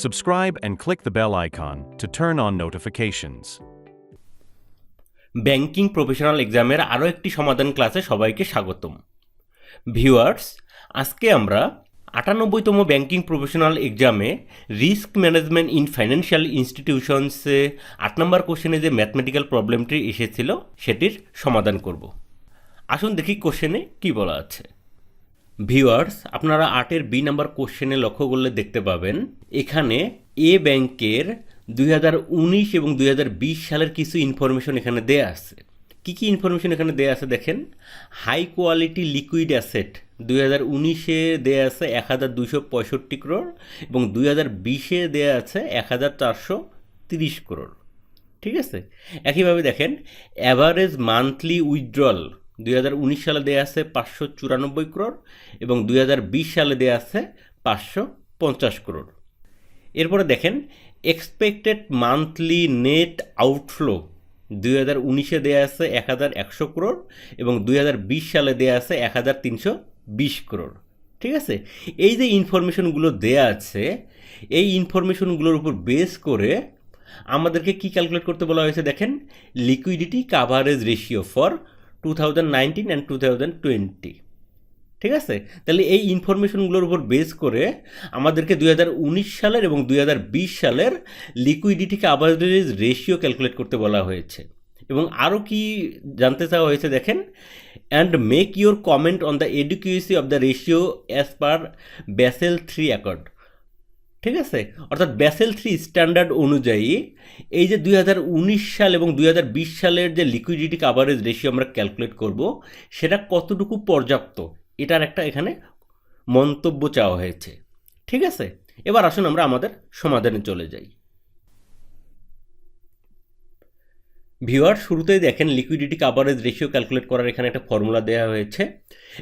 Subscribe and click the bell icon to turn on notifications. Banking professional এক্সামের আরও একটি সমাধান ক্লাসে সবাইকে স্বাগতম। ভিউয়ার্স, আজকে আমরা ৯৮তম ব্যাংকিং প্রফেশনাল এক্সামে রিস্ক ম্যানেজমেন্ট ইন ফাইন্যান্সিয়াল ইনস্টিটিউশনসে ৮ নম্বর কোশ্চেনে যে ম্যাথমেটিক্যাল প্রবলেমটি এসেছিল সেটির সমাধান করব। আসুন দেখি কোশ্চেনে কি বলা আছে। ভিউয়ার্স, আপনারা ৮-এর বি নাম্বার কোশ্চেনে লক্ষ্য করলে দেখতে পাবেন এখানে এ ব্যাংকের ২০১৯ এবং ২০২০ সালের কিছু ইনফরমেশন এখানে দেয়া আছে। কি কি ইনফরমেশন এখানে দেয়া আছে দেখেন। হাই কোয়ালিটি লিকুইড অ্যাসেট ২০১৯-এ দেয়া আছে ১,২৬৫ করোড় এবং ২০২০-এ দেয়া আছে ১,৪৩০ করোড়। ঠিক আছে, একইভাবে দেখেন অ্যাভারেজ মান্থলি উইথড্রল ২০১৯ সালে দেয়া আছে ৫৯৪ করোড় এবং ২০২০ সালে দেয়া আছে ৫৫০ করোড়। এরপরে দেখেন এক্সপেক্টেড মান্থলি নেট আউটফ্লো ২০১৯-এ দেয়া আছে ১,১০০ করোড় এবং ২০২০ সালে দেয়া আছে ১,৩২০ করোড়। ঠিক আছে, এই যে ইনফরমেশনগুলো দেয়া আছে এই ইনফরমেশনগুলোর উপর বেস করে আমাদেরকে কি ক্যালকুলেট করতে বলা হয়েছে দেখেন, liquidity coverage ratio for 2019 and 2020। ঠিক আছে, তাহলে এই ইনফরমেশনগুলোর উপর বেস করে আমাদেরকে ২০১৯ সালের এবং ২০২০ সালের লিকুইডিটি কাভারেজ রেশিও ক্যালকুলেট করতে বলা হয়েছে। এবং আরও কি জানতে চাওয়া হয়েছে দেখেন, and make your comment on the adequacy of the ratio as per Basel 3 accord. ঠিক আছে, অর্থাৎ ব্যাসেল 3 স্ট্যান্ডার্ড অনুযায়ী এই যে ২০১৯ সাল এবং ২০২০ সালের যে লিকুইডিটি কাভারেজ রেশিও আমরা ক্যালকুলেট করব সেটা কতটুকু পর্যাপ্ত এটার একটা এখানে মন্তব্য চাওয়া হয়েছে। ঠিক আছে, এবার আসুন আমরা আমাদের সমাধানে চলে যাই। ভিউয়ার, শুরুতেই দেখেন লিকুইডিটি কাভারেজ রেশিও ক্যালকুলেট করার এখানে একটা ফর্মুলা দেওয়া হয়েছে।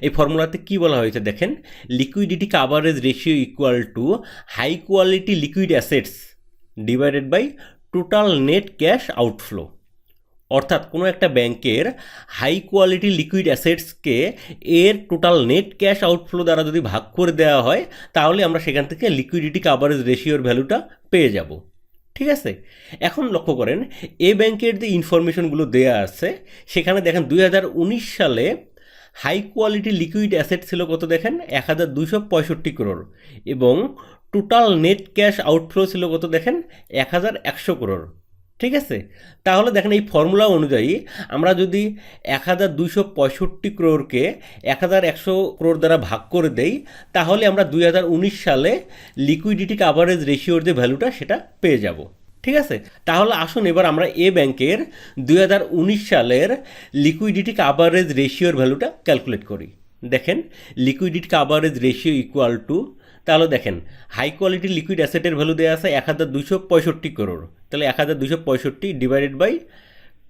এই ফর্মুলাতে কি বলা হয়েছে দেখেন, liquidity coverage ratio equal to high quality liquid assets divided by total net cash outflow. অর্থাৎ কোনো একটা ব্যাংকের হাই কোয়ালিটি লিকুইড অ্যাসেটসকে এর টোটাল নেট ক্যাশ আউটফ্লো দ্বারা যদি ভাগ করে দেওয়া হয় তাহলে আমরা সেখান থেকে লিকুইডিটি কাভারেজ রেশিওর ভ্যালুটা পেয়ে যাব। ঠিক আছে, এখন লক্ষ্য করেন এ ব্যাংকের যে ইনফরমেশনগুলো দেয়া আছে সেখানে দেখেন ২০১৯ সালে হাই কোয়ালিটি লিকুইড অ্যাসেট ছিল কত দেখেন ১,২৬৫ করোড় এবং টোটাল নেট ক্যাশ আউটফ্লো ছিল কত দেখেন ১,১০০ করোড়। ঠিক আছে, তাহলে দেখেন এই ফর্মুলা অনুযায়ী আমরা যদি ১,২৬৫ করোড়কে ১,১০০ করোড় দ্বারা ভাগ করে দেই তাহলে আমরা ২০১৯ সালে লিকুইডিটি কাভারেজ রেশিওর যে ভ্যালুটা সেটা পেয়ে যাব। ঠিক আছে, তাহলে আসুন এবার আমরা এ ব্যাংকের ২০১৯ সালের লিকুইডিটি কাভারেজ রেশিওর ভ্যালুটা ক্যালকুলেট করি। দেখেন liquidity coverage ratio equal to, তাহলে দেখেন হাই কোয়ালিটি লিকুইড অ্যাসেটের ভ্যালু দেওয়া আছে ১,২৬৫ করোড়, তাহলে ১,২৬৫ divided by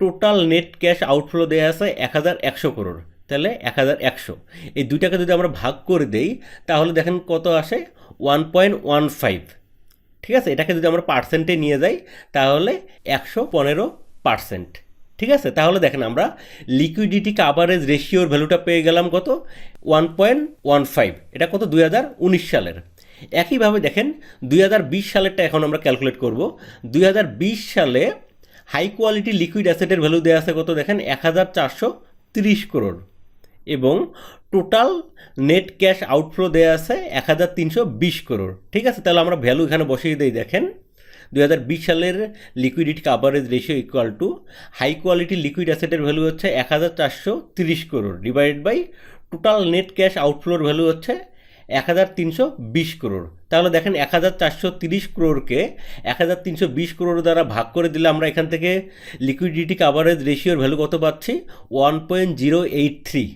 total net cash outflow দেওয়া আছে ১,১০০ করোড়, তাহলে ১,১০০। এই দুইটাকে যদি আমরা ভাগ করে দেই তাহলে দেখেন কত আসে 1.15। ঠিক আছে, এটাকে যদি আমরা পার্সেন্টে নিয়ে যাই তাহলে ১১৫%। ঠিক আছে, তাহলে দেখেন আমরা লিকুইডিটি কাভারেজ রেশিওর ভ্যালুটা পেয়ে গেলাম কত 1.15। এটা কত ২০১৯ সালের। একইভাবে দেখেন ২০২০ সালেরটা এখন আমরা ক্যালকুলেট করব। ২০২০ সালে হাই কোয়ালিটি লিকুইড অ্যাসেটের ভ্যালু দেওয়া আছে কত দেখেন ১,৪৩০ করোড় এবং টোটাল নেট ক্যাশ আউটফ্লো দেওয়া আছে ১,৩২০ করোড়। ঠিক আছে, তাহলে আমরা ভ্যালু এখানে বসিয়ে দিই। দেখেন ২০২০ সালের liquidity coverage ratio equal to high quality liquid অ্যাসেটের ভ্যালু হচ্ছে ১,৪৩০ crore divided by total net cash আউটফ্লোর ভ্যালু হচ্ছে ১,৩২০ করোড়। তাহলে দেখেন ১,৪৩০ করোড়কে ১,৩২০ করোড় দ্বারা ভাগ করে দিলে আমরা এখান থেকে লিকুইডিটি কাভারেজ রেশিওর ভ্যালু কত পাচ্ছি 1.083।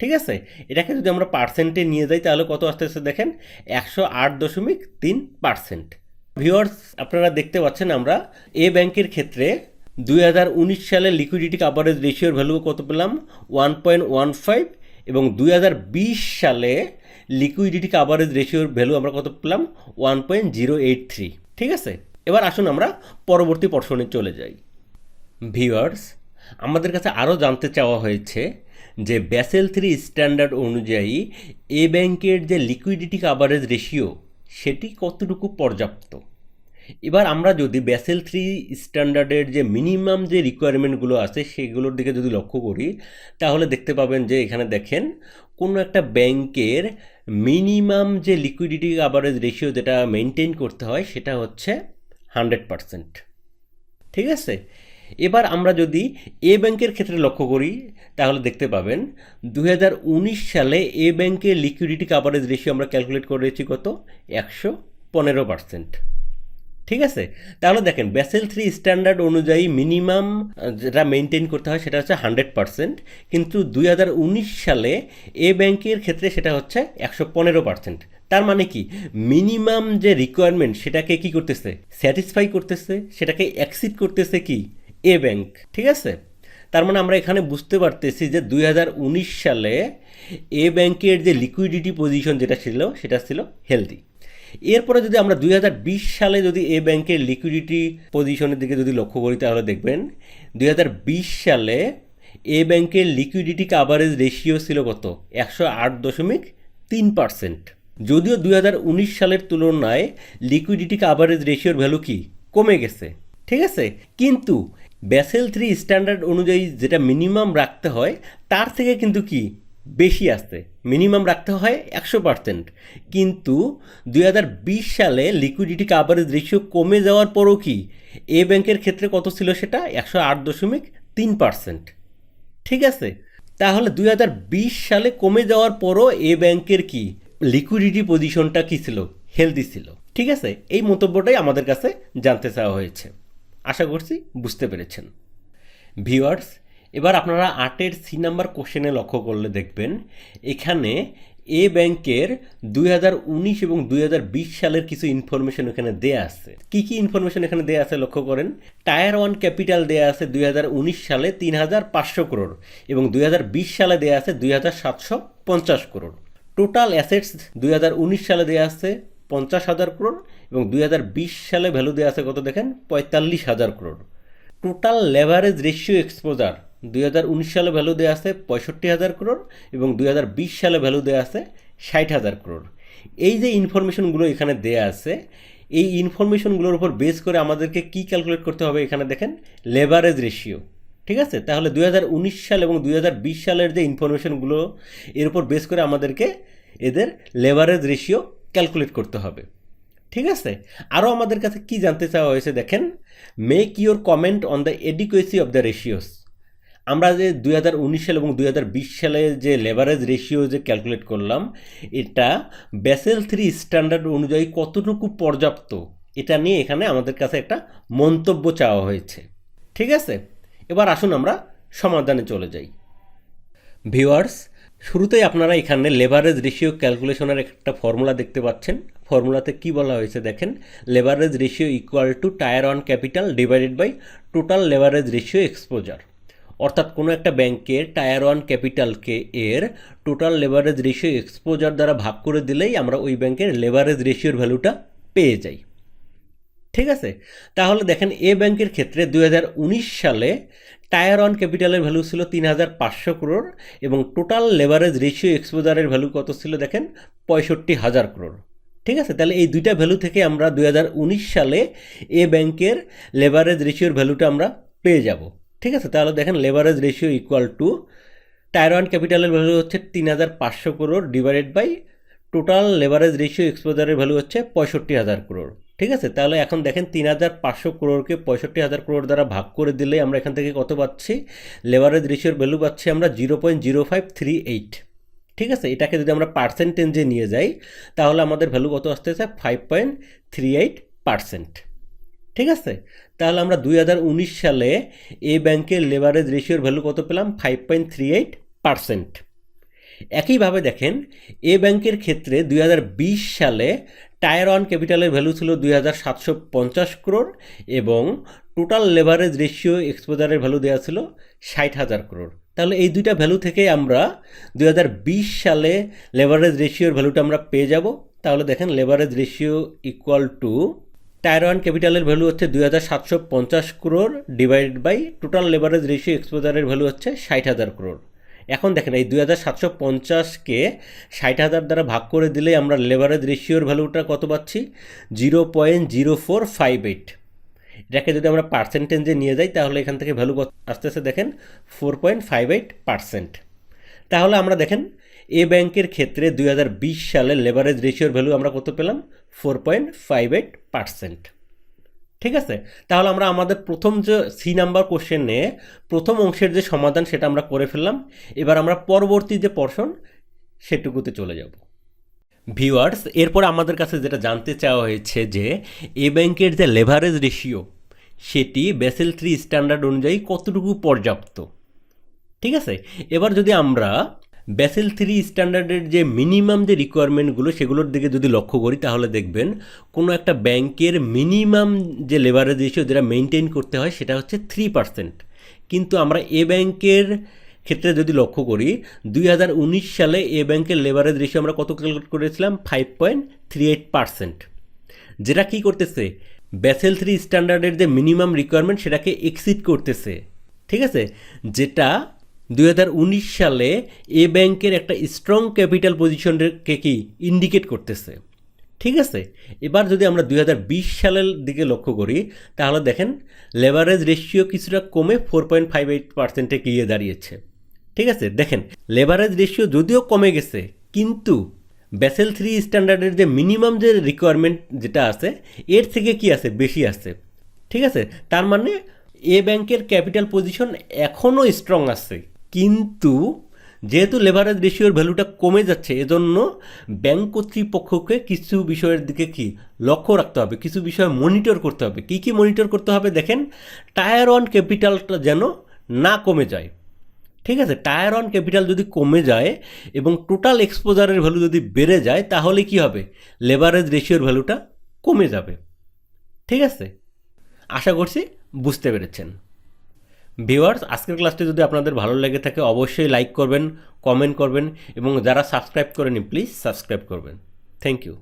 ঠিক আছে, এটাকে যদি আমরা পার্সেন্টে নিয়ে যাই তাহলে কত আসতেছে দেখেন ১০৮.৩%। ভিউয়ার্স, আপনারা দেখতে পাচ্ছেন আমরা এ ব্যাংকের ক্ষেত্রে ২০১৯ সালে লিকুইডিটি কাভারেজ রেশিওর ভ্যালু কত পেলাম 1.15 এবং ২০২০ সালে লিকুইডিটি কাভারেজ রেশিওর ভ্যালু আমরা কত পেলাম 1.083। ঠিক আছে, এবার আসুন আমরা পরবর্তী পর্শনে চলে যাই। ভিউয়ার্স, আমাদের কাছে আরও জানতে চাওয়া হয়েছে যে ব্যাসেল 3 স্ট্যান্ডার্ড অনুযায়ী এ ব্যাংকের যে লিকুইডিটি কাভারেজ রেশিও সেটি কতটুকু পর্যাপ্ত। এবার আমরা যদি ব্যাসেল 3 স্ট্যান্ডার্ডের যে মিনিমাম যে রিকোয়ারমেন্টগুলো আছে সেগুলোর দিকে যদি লক্ষ্য করি, তাহলে দেখতে পাবেন যে এখানে দেখেন কোনো একটা ব্যাংকের মিনিমাম যে লিকুইডিটি কাভারেজ রেশিও যেটা মেনটেন করতে হয় সেটা হচ্ছে 100%। ঠিক আছে, এবার আমরা যদি এ ব্যাংকের ক্ষেত্রে লক্ষ্য করি তাহলে দেখতে পাবেন 2019 সালে এ ব্যাংকের লিকুইডিটি কাভারেজ রেশিও আমরা ক্যালকুলেট করেছি কত, 115%। ঠিক আছে, তাহলে দেখেন ব্যাসেল 3 স্ট্যান্ডার্ড অনুযায়ী মিনিমাম যেটা মেনটেন করতে হয় সেটা হচ্ছে 100%, কিন্তু 2019 সালে এ ব্যাংকের ক্ষেত্রে সেটা হচ্ছে 115%। তার মানে কি, মিনিমাম যে রিকোয়ারমেন্ট সেটাকে কি করতেছে, স্যাটিসফাই করতেছে, সেটাকে অ্যাকসিড করতেছে কি এ ব্যাংক। ঠিক আছে, তার মানে আমরা এখানে বুঝতে পারতেছি যে 2019 সালে এ ব্যাংকের যে লিকুইডিটি পজিশন যেটা ছিল সেটা ছিল হেলদি। এরপরে যদি আমরা 2020 সালে যদি এ ব্যাংকের লিকুইডিটি পজিশনের দিকে যদি লক্ষ্য করি তাহলে দেখবেন 2020 সালে এ ব্যাংকের লিকুইডিটি কাভারেজ রেশিও ছিল কত, 108.3%। যদিও 2019 সালের তুলনায় লিকুইডিটি কাভারেজ রেশিওর ভ্যালু কি কমে গেছে। ঠিক আছে, কিন্তু ব্যাসেল 3 স্ট্যান্ডার্ড অনুযায়ী যেটা মিনিমাম রাখতে হয় তার থেকে কিন্তু কি বেশি আসছে, মিনিমাম রাখতে হয় 100%, কিন্তু 2020 সালে লিকুইডিটি কাভারেজ রেশিও কমে যাওয়ার পরও কি এ ব্যাংকের ক্ষেত্রে কত ছিল, সেটা 108.3%। ঠিক আছে, তাহলে 2020 সালে কমে যাওয়ার পরও এ ব্যাংকের কি লিকুইডিটি পজিশনটা কি ছিল, হেলদি ছিল। ঠিক আছে, এই মন্তব্যটাই আমাদের কাছে জানতে চাওয়া হয়েছে। আশা করছি বুঝতে পেরেছেন। ভিউয়ার্স, এবার আপনারা 8-এর সি নাম্বার কোশ্চেনে লক্ষ্য করলে দেখবেন এখানে এ ব্যাংকের 2019 এবং 2020 সালের কিছু ইনফরমেশন এখানে দেয়া আছে। কি কি ইনফরমেশন এখানে দেয়া আছে লক্ষ্য করেন। টায়ার 1 ক্যাপিটাল দেয়া আছে 2019 সালে 3,500 করোড় এবং 2020 সালে দেয়া আছে 2,750 করোড়। টোটাল অ্যাসেটস 2019 সালে দেয়া আছে 50,000 করোড় এবং 2020 সালে ভ্যালু দেওয়া আছে কত দেখেন, 45,000 crore. Total leverage ratio exposure 2019 সালে ভ্যালু দেওয়া আছে 65,000 করোড় এবং 2020 সালে ভ্যালু দেওয়া আছে 60,000 করোড়। এই যে ইনফরমেশনগুলো এখানে দেয়া আছে, এই ইনফরমেশনগুলোর উপর বেস করে আমাদেরকে কি ক্যালকুলেট করতে হবে, এখানে দেখেন লেভারেজ রেশিও। ঠিক আছে, তাহলে 2019 সাল এবং 2020 সালের যে ইনফরমেশনগুলো এর উপর বেস করে আমাদেরকে এদের লেভারেজ রেশিও ক্যালকুলেট করতে হবে। ঠিক আছে, আরও আমাদের কাছে কি জানতে চাওয়া হয়েছে দেখেন, make your comment on the adequacy of the ratios. আমরা যে 2019 সাল এবং 2020 সালে যে লেভারেজ রেশিও যে ক্যালকুলেট করলাম এটা ব্যাসেল 3 স্ট্যান্ডার্ড অনুযায়ী কতটুকু পর্যাপ্ত, এটা নিয়ে এখানে আমাদের কাছে একটা মন্তব্য চাওয়া হয়েছে। ঠিক আছে, এবার আসুন আমরা সমাধানে চলে যাই। ভিউয়ার্স, শুরুতেই আপনারা এখানে লেভারেজ রেশিও ক্যালকুলেশনের একটা ফর্মুলা দেখতে পাচ্ছেন। ফর্মুলাতে কি বলা হয়েছে দেখেন, leverage ratio equal to tier 1 capital divided by total leverage ratio exposure. অর্থাৎ কোনো একটা ব্যাংকের টায়ার 1 ক্যাপিটালকে এর টোটাল লেভারেজ রেশিও এক্সপোজার দ্বারা ভাগ করে দিলেই আমরা ওই ব্যাংকের লেভারেজ রেশিওর ভ্যালুটা পেয়ে যাই। ঠিক আছে, তাহলে দেখেন এ ব্যাংকের ক্ষেত্রে 2019 সালে টায়ার 1 ক্যাপিটালের ভ্যালু ছিল 3,500 করোড় এবং টোটাল লেভারেজ রেশিও এক্সপোজারের ভ্যালু কত ছিল দেখেন, 65,000 করোড়। ঠিক আছে, তাহলে এই দুইটা ভ্যালু থেকে আমরা 2019 সালে এ ব্যাংকের লেভারেজ রেশিওর ভ্যালুটা আমরা পেয়ে যাব। ঠিক আছে, তাহলে দেখেন leverage ratio equal to tier 1 ক্যাপিটালের ভ্যালু হচ্ছে 3,500 crore divided by total leverage ratio এক্সপোজারের ভ্যালু হচ্ছে 65,000 করোড়। ঠিক আছে, তাহলে এখন দেখেন 3,500 করোড়কে 65,000 করোড় দ্বারা ভাগ করে দিলে আমরা এখান থেকে কত পাচ্ছি, লেভারেজ রেশিওর ভ্যালু পাচ্ছি আমরা 0.0538। ঠিক আছে, এটাকে যদি আমরা পার্সেন্টেজে নিয়ে যাই তাহলে আমাদের ভ্যালু কত আসতেছে, 5.38%। ঠিক আছে, তাহলে আমরা 2019 সালে এ ব্যাংকের লেভারেজ রেশিওর ভ্যালু কত পেলাম, 5.38%। একইভাবে দেখেন এ ব্যাংকের ক্ষেত্রে 2020 সালে টায়ার 1 ক্যাপিটালের ভ্যালু ছিল 2,750 করোড় এবং টোটাল লেভারেজ রেশিও এক্সপোজারের ভ্যালু দেওয়া ছিল 60,000 করোড়। তাহলে এই দুইটা ভ্যালু থেকে আমরা 2020 সালে লেভারেজ রেশিওর ভ্যালুটা আমরা পেয়ে যাব। তাহলে দেখেন leverage ratio equal to tier 1 ক্যাপিটালের ভ্যালু হচ্ছে 2,750 crore divided by total leverage ratio এক্সপোজারের ভ্যালু হচ্ছে 60,000 করোড়। এখন দেখেন এই 2750-কে 60,000 দ্বারা ভাগ করে দিলে আমরা লেভারেজ রেশিওর ভ্যালুটা কত পাচ্ছি 0.0458। এটাকে যদি আমরা পার্সেন্টেজে নিয়ে যাই তাহলে এখান থেকে ভ্যালু কত আসতেছে দেখেন 4.58%। তাহলে আমরা দেখেন এ ব্যাংকের ক্ষেত্রে 2020 সালে লেভারেজ রেশিওর ভ্যালু আমরা কত পেলাম 4.58%। ঠিক আছে, তাহলে আমরা আমাদের প্রথম যে সি নাম্বার কোশ্চেনে প্রথম অংশের যে সমাধান সেটা আমরা করে ফেললাম। এবার আমরা পরবর্তী যে পোরশন সেটুকুতে চলে যাব। ভিউয়ার্স, এরপর আমাদের কাছে যেটা জানতে চাওয়া হয়েছে যে এ ব্যাংকের যে লেভারেজ রেশিও সেটি বেসেল 3 স্ট্যান্ডার্ড অনুযায়ী কতটুকু পর্যাপ্ত। ঠিক আছে, এবার যদি আমরা বেসেল 3 স্ট্যান্ডার্ডের যে মিনিমাম যে রিকোয়ারমেন্টগুলো সেগুলোর দিকে যদি লক্ষ্য করি তাহলে দেখবেন কোনো একটা ব্যাংকের মিনিমাম যে লেভারেজ রেশিও যেটা মেনটেন করতে হয় সেটা হচ্ছে 3%। কিন্তু আমরা এ ব্যাংকের ক্ষেত্রে যদি লক্ষ্য করি 2019 সালে এ ব্যাংকের লেভারেজ রেশিও আমরা কত ক্যালকুলেট করেছিলাম 5.38%, যেটা কি করতেছে বেসেল 3 স্ট্যান্ডার্ডের যে মিনিমাম রিকোয়ারমেন্ট সেটাকে এক্সিড করতেছে। ঠিক আছে, যেটা 2019 সালে এ ব্যাংকের একটা স্ট্রং ক্যাপিটাল পজিশনকে কি ইন্ডিকেট করতেছে। ঠিক আছে, এবার যদি আমরা 2020 সালের দিকে লক্ষ্য করি তাহলে দেখেন লেভারেজ রেশিও কিছুটা কমে 4.58%-এ গিয়ে দাঁড়িয়েছে। ঠিক আছে, দেখেন লেভারেজ রেশিও যদিও কমে গেছে কিন্তু বেসেল 3 স্ট্যান্ডার্ডের যে মিনিমাম যে রিকোয়ারমেন্ট যেটা আছে এর থেকে কি আছে বেশি আছে। ঠিক আছে, তার মানে এ ব্যাংকের ক্যাপিটাল পজিশন এখনও স্ট্রং আছে, কিন্তু যেহেতু লেভারেজ রেশিওর ভ্যালুটা কমে যাচ্ছে এজন্য ব্যাংক কর্তৃপক্ষকে কিছু বিষয়ের দিকে কি লক্ষ্য রাখতে হবে, কিছু বিষয় মনিটর করতে হবে। কি কি মনিটর করতে হবে দেখেন, টায়ার 1 ক্যাপিটালটা যেন না কমে যায়। ঠিক আছে, টায়ার 1 ক্যাপিটাল যদি কমে যায় এবং টোটাল এক্সপোজারের ভ্যালু যদি বেড়ে যায় তাহলে কি হবে লেভারেজ রেশিওর ভ্যালুটা কমে যাবে। ঠিক আছে, আশা করছি বুঝতে পেরেছেন। ভিউয়ার্স, আজকের ক্লাসটি যদি আপনাদের ভালো লেগে থাকে অবশ্যই লাইক করবেন, কমেন্ট করবেন এবং যারা সাবস্ক্রাইব করেনি প্লিজ সাবস্ক্রাইব করবেন। Thank you.